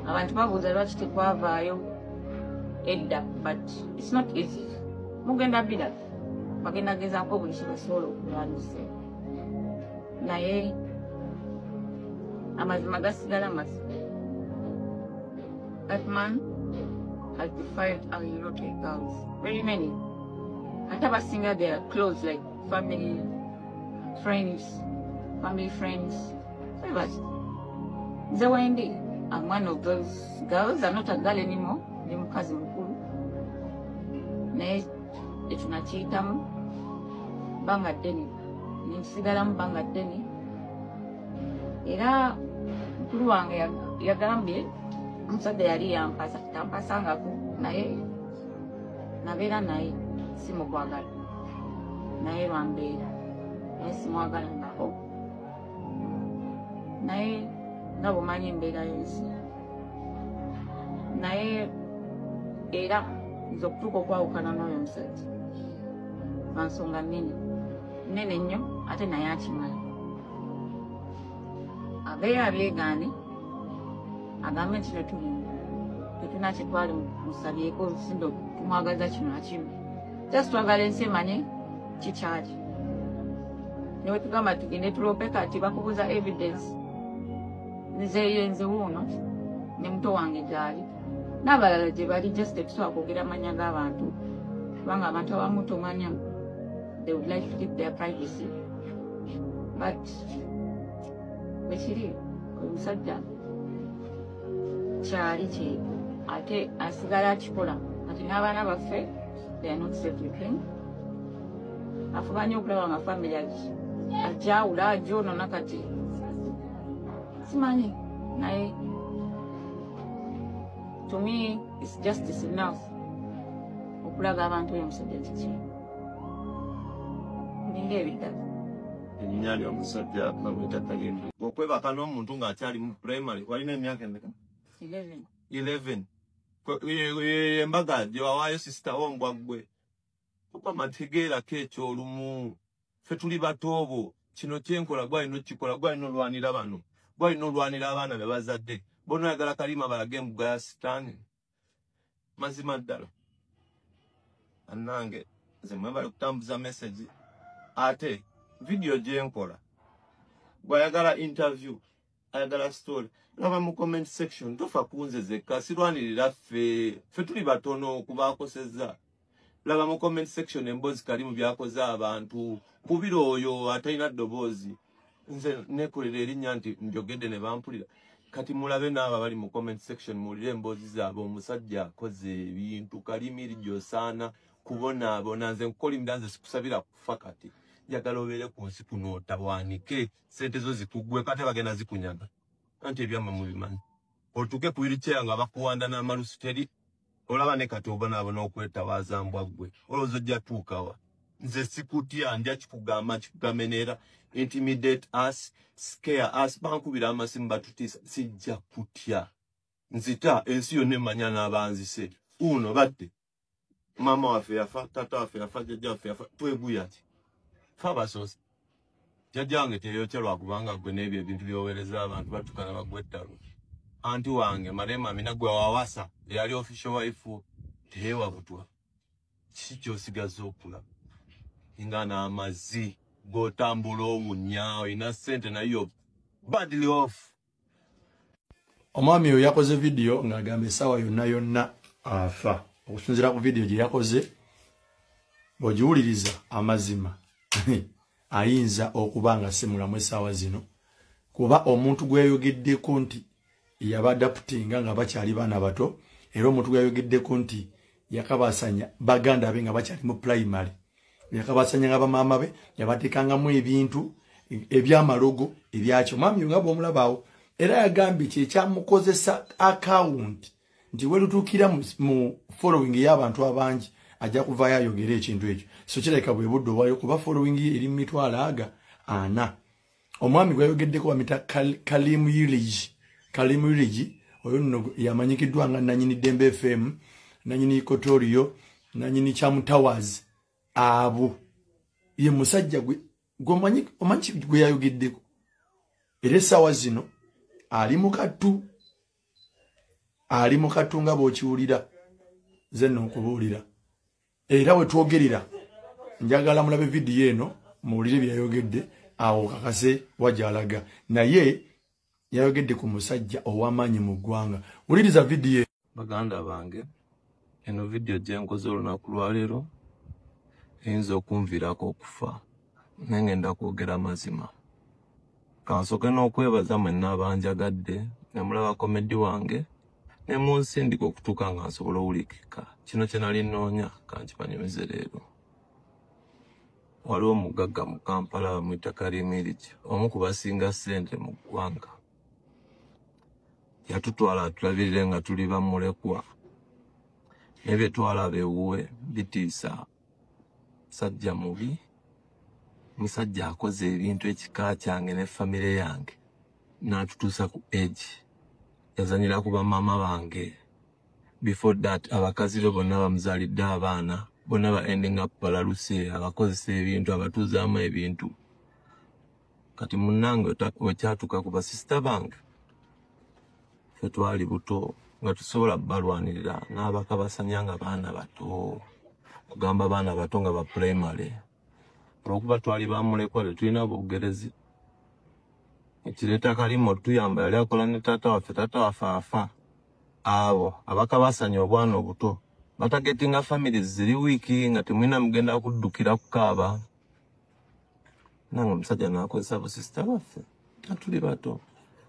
abantu babuuza lwaki tekwavaayo edda, but it's not easy. Mugenda bira bagenda gezaako buli kye basobola okulwanyisa, naye amazima gasigala mazima. That man has defied a lot of girls, very many. Ate abasinga they are close, like family friends. Nze Wendy, I'm one of those girls. I'm not a girl anymore. Ndi mukazi mukulu. Naye etunakiyitamu banga ddene. Ninsigalamu banga ddene. Era mukulu wange yagambye omusajja yali yampasa tampasangako, naye nabeera naye simukwagala, naye lwambeera naye simwagalangako, naye nga bumanyi embeera y'ensi. Naye era nze okutuuka okwawukana n'oyo omusajja lwa nsonga nnene nnyo, ate naye akimanyi. Abeera abyegaane agambe nti tetuna kyetwali musabyeko nsindo tumwagaza kino nakimu, just twagala ensi emanye kikyaki. Newe tugamba tugende tulope kati bakubuza evidence, nze wuuno ne muto wange gyali n'abalala gye bali, just tetusobola kwogera amanya g'abantu kubanga abantu abamu tomanya, they would like to keep their privacy. But bwekiri oyo musajja kyali kye, ate asigala akikola. Kati n'abaana baffe they are not safe with him. Afuba nnyo okulaba nga family ajawula ajoonona, kati simanyi, naye to me it's justice enough okulaga abantu oyo omusajja kiki ninga ebidala. Ennyanja omusajja bamwita Kagembe. Okwebaka n'omuntu ng'akyali mu primary, walina emyaka emeka? 11. Embaga gye wawaayo sisita wo mbwaggwe. Kuba mategeerako ekyo olumu. Ffe tuli batoobo. Kino kyenkola gwalina okikola, gwalina olwanira bano. Gwalina olwanira abaana be bazadde. Bona oyagala Kalima balage embuga ya sitaani. Mazima ddala. Annange, nze mwebale kutambuza message. Ate, video gyenkola. Gwayagala interview, ayagala story. Laba mu comment section, tofa kunze zekka, sirwanirira ffe tuli batono kubakoseza. Laba mu comment section emboozi Kalimu byakoze abantu, kubira oyo atalina ddoboozi. Nze nekolera erinnya nti njogedde ne bampulira. Kati mulabe n'abo bali mu comment section mulire emboozi zaabwe, omusajja akoze ebintu, Kalimirjo saana kubonaabona. Nze nkolimira, nze sikusabira kufa kati. Njagala obeere ku nsi kuno otawaanike, sente zo zikuggwe, kate bagenda zikunyaga. Anti ebyama mubimanyi. Otuuke ku wheelchair nga bakuwanda n'amalusu teri, olaba ne kati obonaabona okwetawaaza mbwaggwe. Olowooza ojja tuukawa. Nze sikutya, ndya kikugamba kikugamenera, intimidate us, scare us, bankubira amasimu batutiisa, sijja kutya. Nzita ensi yonna emanya n'abanzise. Uno batte. Mama waffe yafa, tata waffe yafa, jjajja waffe yafa, tweguya ki? Fabasozi. Jjajja wange teyokyalwa kubanga gwe n'ebyo ebintu byoweereza abantu batukana bagwettalo. Anti wange Marema Amina gwe wawasa, yali official wife, teyewa butwa. Kiki ky'osigaza okulaba? Nga n'amazzi, g'otambula owunya, olina ssente nayo badly off. Omwami oyo yakoze video ng'agamba essaawa yonna afa. Okusinziira ku video gye yakoze, bw'ogiwuliriza amazima ayinza okuba nga semulamu essaawa zino, kuba omuntu gweyogeddeko nti yabadaputinga nga bakyali baana bato, era omuntu gweyogeddeko nti yakabasanya baganda be nga bakyali mu primary, yakabasanya nga bamaama be, yabateekangamu ebintu ebyamalogo ebyakyo. Mwami nga bw'omulabaawo, era yagambye kyekyamukozesa account nti welutuukira mu following y'abantu abangi ajja kuvaayo ayogera ekintu ekyo. So kirabika bwe budde obwayo kuba following ye eri mu mitwalo aga 4. Omwami gweyogeddeko bamita Kalimu Yuligi, oyo nno yamanyikiddwa nga nanyini Dembe FM, nanyini Kotorio, nanyini Chamutawaz. Abo ye musajja omanyi gwe yayogeddeko. Era essaawa zino ali mu kattu. ali mu katunga bw'okiwulira ze nno okubuulira era bwe twogerera njagala mulabe vidiyo eno muwulire bye yayogedde awo kakase wajalaga naye yayogedde ku musajja ow'amaanyi mu ggwanga. Wuliriza vidiyo. Baganda bange, eno vidiyo gye nkoze olunaku lwaleero eyinza okunviirako okufa naye ngenda kwogera amazima. Kansooke n'okwebaza mwenna abanjagadde ne mulaba komedi wange ne munsindika okutuuka nga nsobola owulikika. Kino kye nali nnoonya kankibanyumize leero. Waliwo omugagga mu Kampala bamuyita Karimiriki, omu ku basinga ssente mu ggwanga. Yatutwala atulabirire nga tuli bamulekwa. Naye bye twalaba ewuwe bitiisa. Musajja mubi, musajja akoze ebintu ekika kyange ne famire yange n'atutuusa ku age. Yazanyira ku bamaama bange. Before that abakazi be bonna bamuzaalidde abaana bonna ba ending up balaluse abakozesa ebintu abatuuzaamu ebintu. Kati munnange wekyatuuka ku basisita bange ffe twali buto nga tusobola balwanirira n'abakabasanya nga baana bato. Kugamba baana bato nga ba primary. Olwokuba twali bamulekwa tetulina bugerezi. Ekireeta Kalimu tuyamba yali akola ne taata waffe afa. Abo abakabasanya obwana obuto batagetinga families ziri wiiki nga temwina mugenda kuddukira kukaaba. Nange omusajja n'akozesa basisita baffe nga tuli bato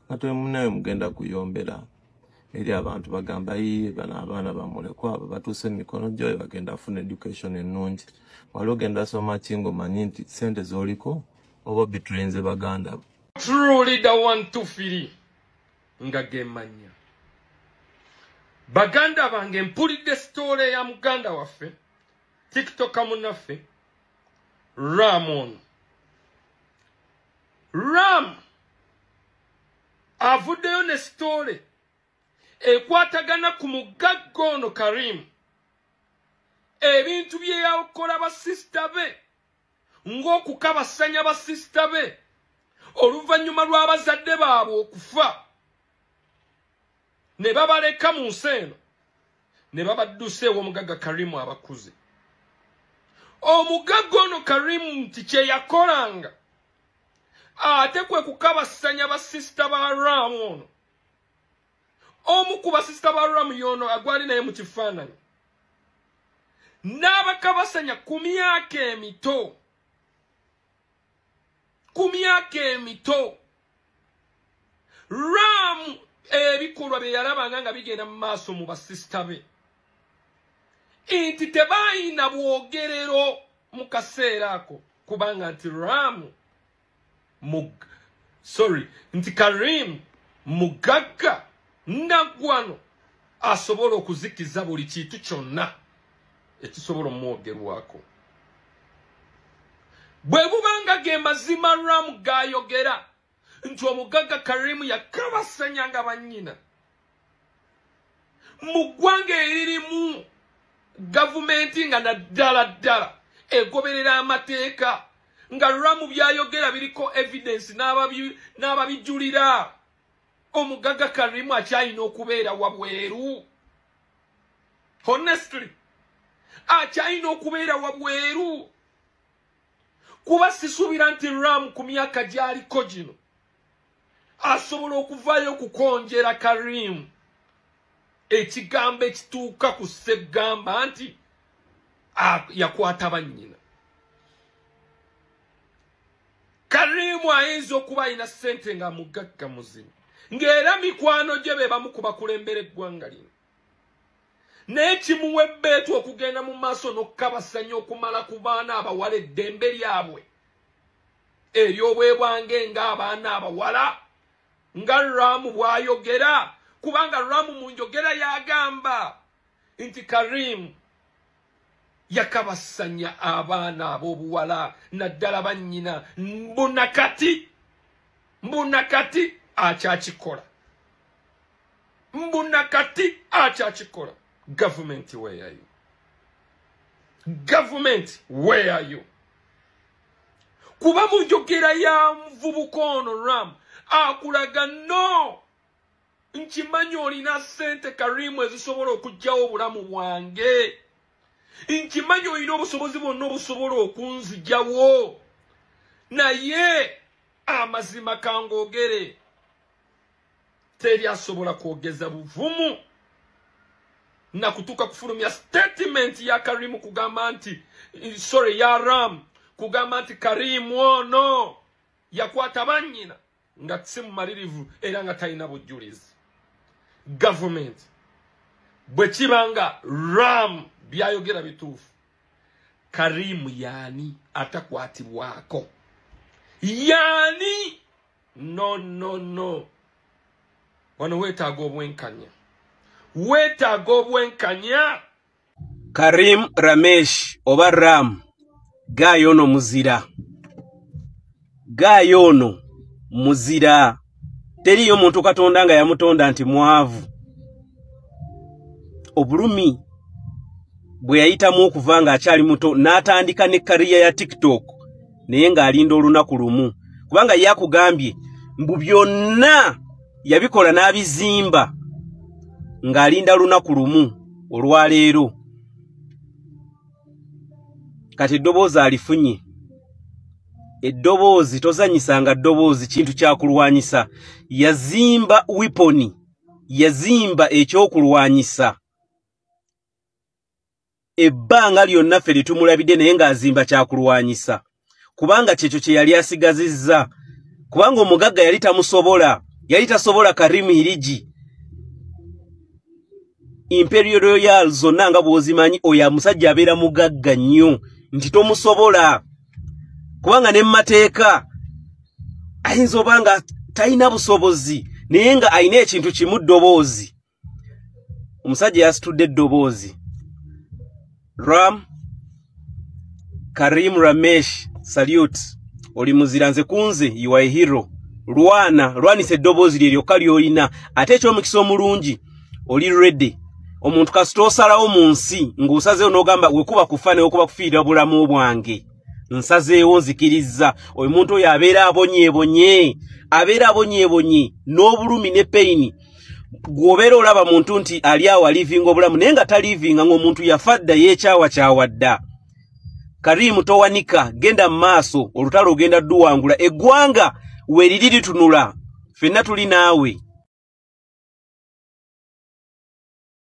nga twemunayo mugenda kuyombera eri abantu bagamba yi bano abaana bamulekwa abo batuuse emikono gyo bagenda afuna education ennungi. Wali ogenda soma kingo manyi nti ssente z'oliko oba bitulenze baganda. Truly the one to feel nga gemanya. Baganda bange mpulidde story ya muganda waffe TikTok munaffe Ramon. Ram avuddeyo ne story ekwatagana ku mugagga ono Karim. Ebintu bye yakola basista be ng'okukabasanya basista be oluvannyuma lw'abazadde baabwe okufa ne babaleka mu nsi eno ne babaddusa ew'omugagga Karimu abakuze. Omugagga ono Karimu nti kye yakolanga ate kwe kukabasanya basista ba Ramu ono. Omu ku basista ba Ramu yono agwali naye mu kifaananyi n'abakabasanya ku myaka emito. Ku myaka emito Ramu ebikolwa bye yalabanga nga bigenda mu maaso mu basista be nti tebayina bwogerero mu kaseera ako kubanga nti Ramu nti Karim mugagga naggwano asobola okuzikiza buli kintu kyonna ekisobola omwogerwako. Bwe bubanga ge mazima Ramu gayogera nti omugagga Karimu yakabasanya nga bannyina mu ggwanga eririmu gavumenti nga naddala egoberera amateeka nga Ramu byayogera biriko evidence n'ababijulira. Omugagga Karimu akyalina okubeera wabweru. Honestly akyalina okubeera wabweru kuba sisuubira nti Ramu ku myaka gy'aliko gino asobola okuvaayo okukonjera Karimu ekigambo ekituuka ku sseggamba nti yakwata bannyina. Karimu ayinza okuba alina ssente nga mugagga muzimu ng'era mikwano gye be bamu ku bakulembera eggwanga lino naye kimuwa ebbeetu okugenda mu maaso n'okukabasanya okumala ku baana abawala eddembe lyabwe ery'obwebwange ng'abaana abawala nga Ramu bw'ayogera kubanga Ramu mu njogera yagamba nti Karimu yakabasanya abaana ab'obuwala naddala bannyina mbunakati akyakikola. Government, where are you? Government, where are you? Kuba mu njogera ya mvubuka ono Ramu akulaga no nkimanyi olina ssente Karimu ezisobola okuggyawo obulamu bwange. Nkimanyi olina obusobozi bwonna obusobola okunzigyawo. Naye amazima kangoogere. Teri asobola kwogeza buvumu. Na kutuka kufulumya statement ya Karimu kugamba nti ya Ram kugamba nti Karimu ono yakwata bannyina nga tsimu malirivu era nga talina bujulizi. Government bwe kibanga Ram byayogera bituufu, Karimu yani atakwatibwako? Yani no wano weetaaga obwenkanya. Karim Ramesh oba Ram gayono muzira teriyo muntu Katonda nga yamutonda nti mwavu. Obulumi bwe yayitamu okuva nga akyali muto n'atandika ne kariya ya TikTok naye ng'alinda olunaku lumu, kubanga yakugambye mbu byonna yabikola n'abizimba ng'alinda lunaku lumu olwaleero. Kati eddoboozi alifunye. Eddoboozi tozanyisanga ddoboozi kintu kyakulwanyisa. Yazimba weaponi, yazimba ekyokulwanyisa. Ebbanga lyonna ffe litumulabidde naye ng'azimba kyakulwanyisa. Kubanga kyekyo kye yali asigazizza. Kubanga omugagga yali tamusobola. Yali tasobola Karimu Hirigi. Imperial Royal zonna nga bw'ozimanyi oyo musajja abeera mugagga nnyo nti tomusobola. Kubanga ne mmateeka ayinza oba nga talina busobozi naye nga alina ekintu kimu ddoboozi. Omusajja yasitudde eddoboozi. Ram Karim Ramesh salute. Oli muzira nze kunze you are a hero. Lwanisa eddoboozi lye lyokka ly'olina. Ate eky'omukisa omulungi oli ready. Omuntu kasita osalawo mu nsi ng'osazeewo n'ogamba wekuba kufa ne wekuba kufiira bulamu bwange. Nsazeewo nzikirizza. Oyo muntu oyo abeera abonyeebonye n'obulumi ne peyini. Gwobeera olaba muntu nti ali awo alivinga obulamu naye nga talivinga ng'omuntu yafa dda yeekyawa dda. Karimu towanika, genda mu maaso olutalo ogenda dduwangula. Eggwanga weeriri litunula, ffenna tuli naawe.